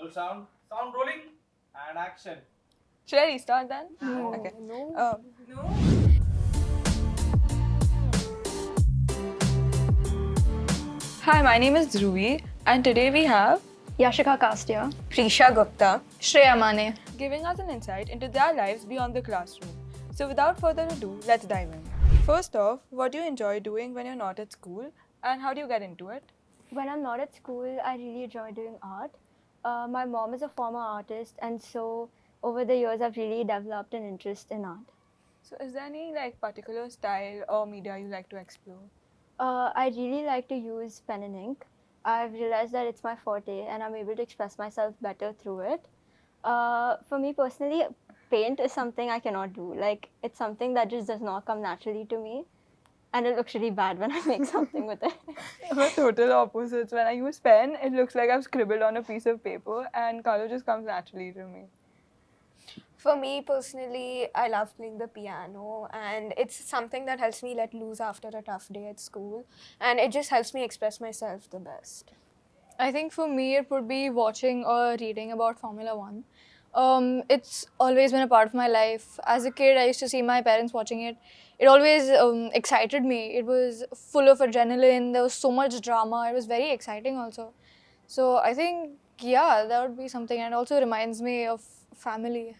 to sound. Sound rolling and action. Should I restart then? No. Okay. No. Hi, my name is Dhruvi, and today we have Yashika Kastia. Prisha Gupta. Shreya Mane. giving us an insight into their lives beyond the classroom. So without further ado, let's dive in. First off, what do you enjoy doing when you're not at school, and how do you get into it? When I'm not at school, I really enjoy doing art. My mom is a former artist, and so over the years, I've really developed an interest in art. So is there any particular style or media you like to explore? I really like to use pen and ink. I've realized that it's my forte, and I'm able to express myself better through it. For me personally, paint is something I cannot do. Like, it's something that just does not come naturally to me, and it looks really bad when I make something with it. We're total opposites. When I use pen, it looks like I've scribbled on a piece of paper, and color just comes naturally to me. For me personally, I love playing the piano, and it's something that helps me let loose after a tough day at school, and it just helps me express myself the best. I think for me it would be watching or reading about Formula One. It's always been a part of my life. As a kid, I used to see my parents watching it. It always excited me. It was full of adrenaline. There was so much drama. It was very exciting also. So I think, yeah, that would be something. And it also reminds me of family.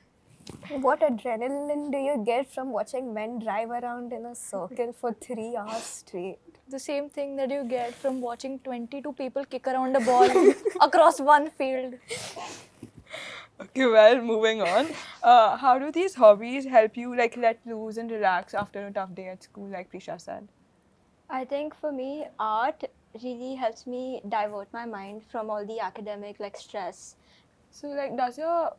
What adrenaline do you get from watching men drive around in a circle for 3 hours straight? The same thing that you get from watching 22 people kick around a ball across one field. Okay, well, moving on. How do these hobbies help you let loose and relax after a tough day at school, like Prisha said? I think for me, art really helps me divert my mind from all the academic stress. So does your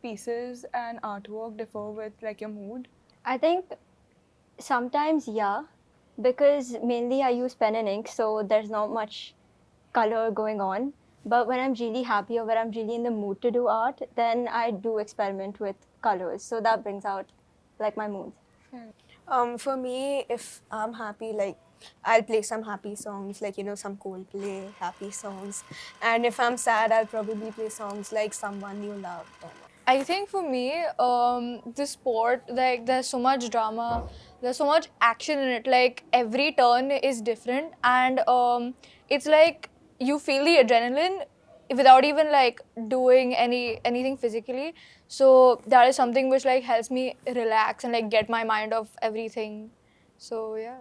pieces and artwork differ with your mood? I think sometimes, yeah, because mainly I use pen and ink, so there's not much color going on. But when I'm really happy or when I'm really in the mood to do art, then I do experiment with colors. So that brings out my mood. For me, if I'm happy, I'll play some happy songs, some Coldplay happy songs. And if I'm sad, I'll probably play songs like Someone You Love. I think for me, this sport, there's so much drama, there's so much action in it. Like every turn is different, and it's like you feel the adrenaline without even doing anything physically. So that is something which helps me relax and get my mind off everything. So yeah.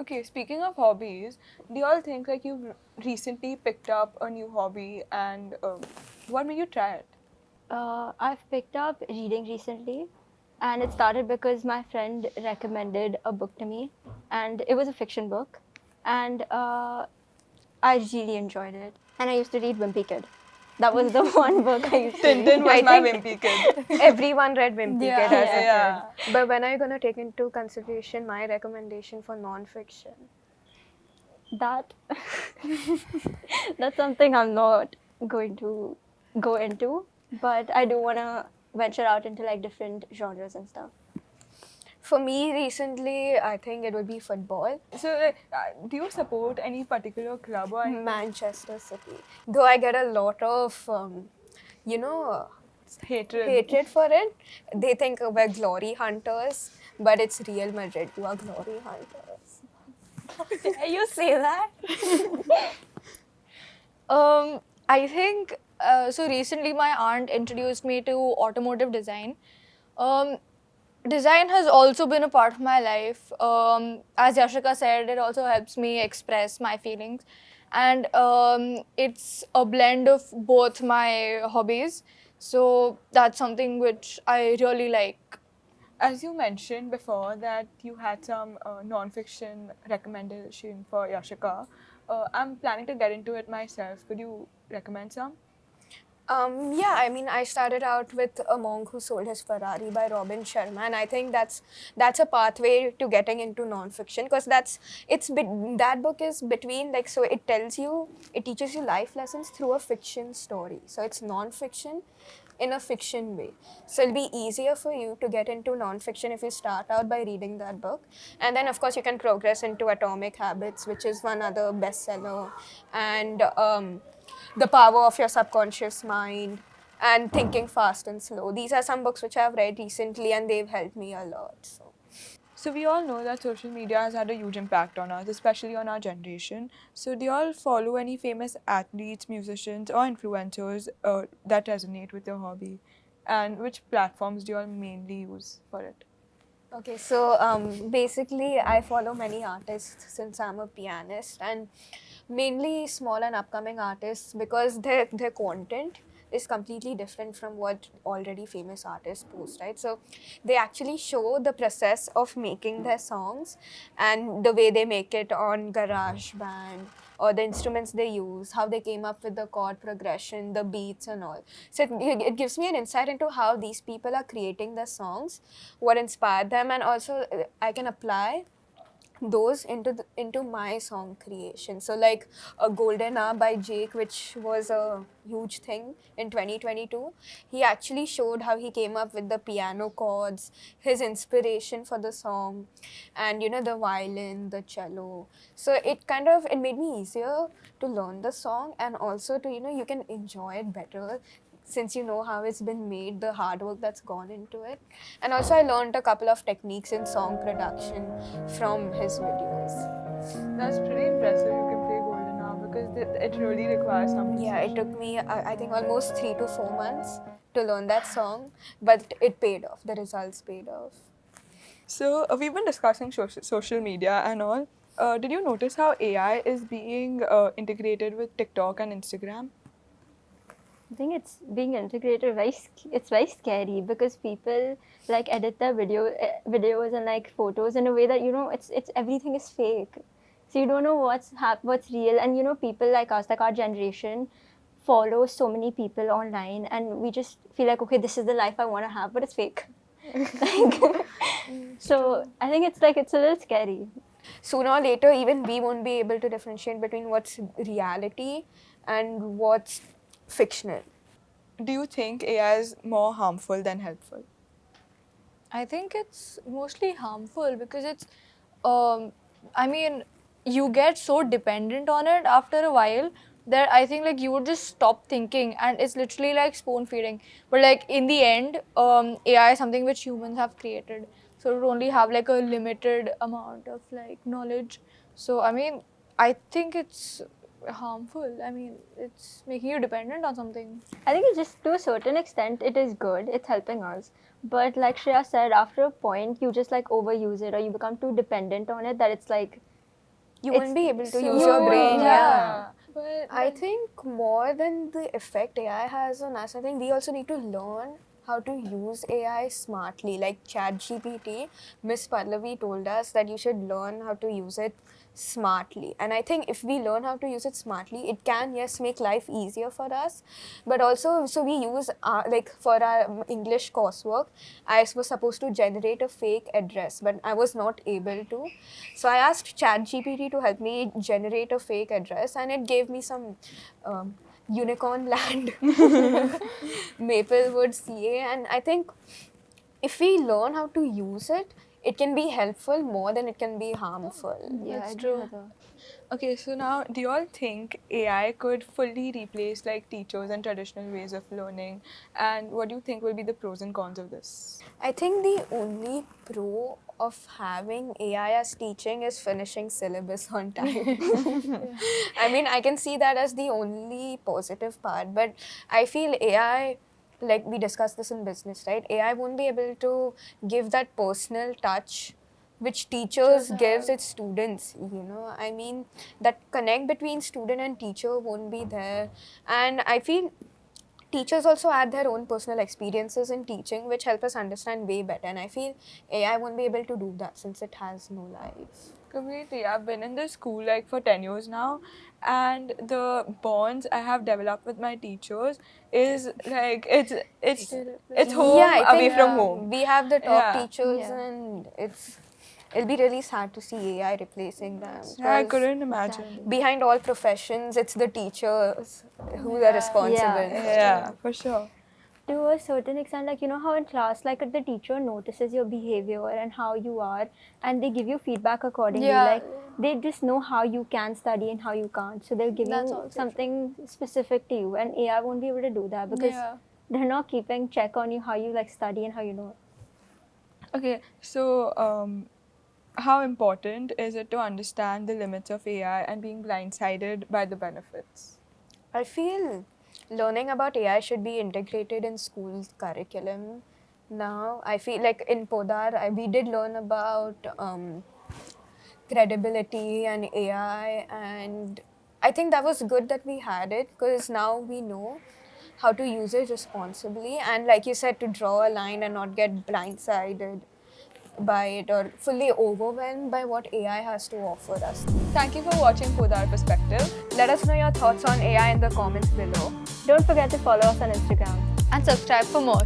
Okay, speaking of hobbies, do you all think you've recently picked up a new hobby, and what made you try it? I've picked up reading recently, and it started because my friend recommended a book to me, and it was a fiction book, and I really enjoyed it. And I used to read Wimpy Kid. That was the one book I used to read. Tintin was my Wimpy Kid. Everyone read Wimpy Yeah. Kid as a Yeah. kid. But when are you going to take into consideration my recommendation for non-fiction? That that's something I'm not going to go into, but I do want to venture out into different genres and stuff. For me, recently, I think it would be football. So, do you support any particular club or anything? Manchester City. Though I get a lot of, hatred for it. They think we're glory hunters, but it's Real Madrid who are glory hunters. You say that? I think so. Recently, my aunt introduced me to automotive design. Design has also been a part of my life. As Yashika said, it also helps me express my feelings, and it's a blend of both my hobbies. So that's something which I really like. As you mentioned before that you had some non-fiction recommendation for Yashika, I'm planning to get into it myself. Could you recommend some? Yeah, I mean, I started out with A Monk Who Sold His Ferrari by Robin Sharma, and I think that's a pathway to getting into non-fiction, because that book is between so it teaches you life lessons through a fiction story. So it's non-fiction in a fiction way. So it'll be easier for you to get into non-fiction if you start out by reading that book. And then, of course, you can progress into Atomic Habits, which is one other bestseller. And The Power of Your Subconscious Mind, and Thinking Fast and Slow. These are some books which I've read recently and they've helped me a lot. So we all know that social media has had a huge impact on us, especially on our generation. So do you all follow any famous athletes, musicians, or influencers that resonate with your hobby? And which platforms do you all mainly use for it? Okay, so basically, I follow many artists since I'm a pianist, and mainly small and upcoming artists because their content is completely different from what already famous artists post, right? So they actually show the process of making their songs and the way they make it on GarageBand or the instruments they use, how they came up with the chord progression, the beats and all. So it gives me an insight into how these people are creating their songs, what inspired them, and also I can apply those into my song creation. So like a Golden Hour by Jake, which was a huge thing in 2022, he actually showed how he came up with the piano chords, his inspiration for the song, and the violin, the cello. So it made me easier to learn the song, and also to you can enjoy it better since you know how it's been made, the hard work that's gone into it. And also I learned a couple of techniques in song production from his videos. That's pretty impressive. You can play Golden Hour because it really requires some Yeah, it precision. took me I think almost 3 to 4 months to learn that song, but it paid off. The results paid off. So we've been discussing social media and all. Did you notice how AI is being integrated with TikTok and Instagram? I think it's being integrated it's very scary because people like edit their videos and like photos in a way that it's everything is fake. So you don't know what's real, and people like us, like our generation, follow so many people online, and we just feel like, okay, this is the life I want to have, but it's fake. Like, so I think it's a little scary. Sooner or later, even we won't be able to differentiate between what's reality and what's fictional. Do you think AI is more harmful than helpful? I think it's mostly harmful because I mean, you get so dependent on it after a while that I think like you would just stop thinking, and it's literally like spoon feeding. But like in the end, AI is something which humans have created, so it would only have like a limited amount of like knowledge. So I mean, I think it's harmful. I mean, it's making you dependent on something. I think it's just to a certain extent it is good. It's helping us. But like Shreya said, after a point you just like overuse it or you become too dependent on it that it's like You won't be able to So- use your brain. yeah. But I think more than the effect AI has on us, I think we also need to learn how to use AI smartly. Like ChatGPT, Miss Pallavi told us that you should learn how to use it smartly. And I think if we learn how to use it smartly, it can, yes, make life easier for us. But also, so we use, like for our English coursework, I was supposed to generate a fake address, but I was not able to. So I asked ChatGPT to help me generate a fake address, and it gave me some unicorn land, Maplewood, CA. And I think if we learn how to use it, it can be helpful more than it can be harmful. yeah, That's I agree true. with her. Okay, so now do you all think AI could fully replace like teachers and traditional ways of learning? And what do you think will be the pros and cons of this? I think the only pro of having AI as teaching is finishing syllabus on time. I mean, I can see that as the only positive part, but I feel AI, like we discussed this in business, right? AI won't be able to give that personal touch which teachers gives its students. I mean, that connect between student and teacher won't be there. And I feel teachers also add their own personal experiences in teaching, which help us understand way better. And I feel AI won't be able to do that since it has no life. Completely. I've been in the school like for 10 years now, and the bonds I have developed with my teachers is like it's home Yeah, I away think from home. we have the top Yeah. teachers, Yeah. and it'll be really sad to see AI replacing them. Yeah, I 'cause couldn't imagine. Exactly. behind all professions, it's the teachers who are responsible. Yeah, for sure. to a certain extent, like, you know how in class, like, the teacher notices your behavior and how you are, and they give you feedback accordingly. Yeah. Like, they just know how you can study and how you can't. So they'll give That's you also something specific to you, and AI won't be able to do that because Yeah. they're not keeping check on you how you like study and how you know. Okay, so how important is it to understand the limits of AI and being blindsided by the benefits? I feel learning about AI should be integrated in school curriculum. Now, I feel like in Podar, we did learn about credibility and AI, and I think that was good that we had it because now we know how to use it responsibly. And like you said, to draw a line and not get blindsided by it or fully overwhelmed by what AI has to offer us. Thank you for watching Podar Perspective. Let us know your thoughts on AI in the comments below. Don't forget to follow us on Instagram. And subscribe for more.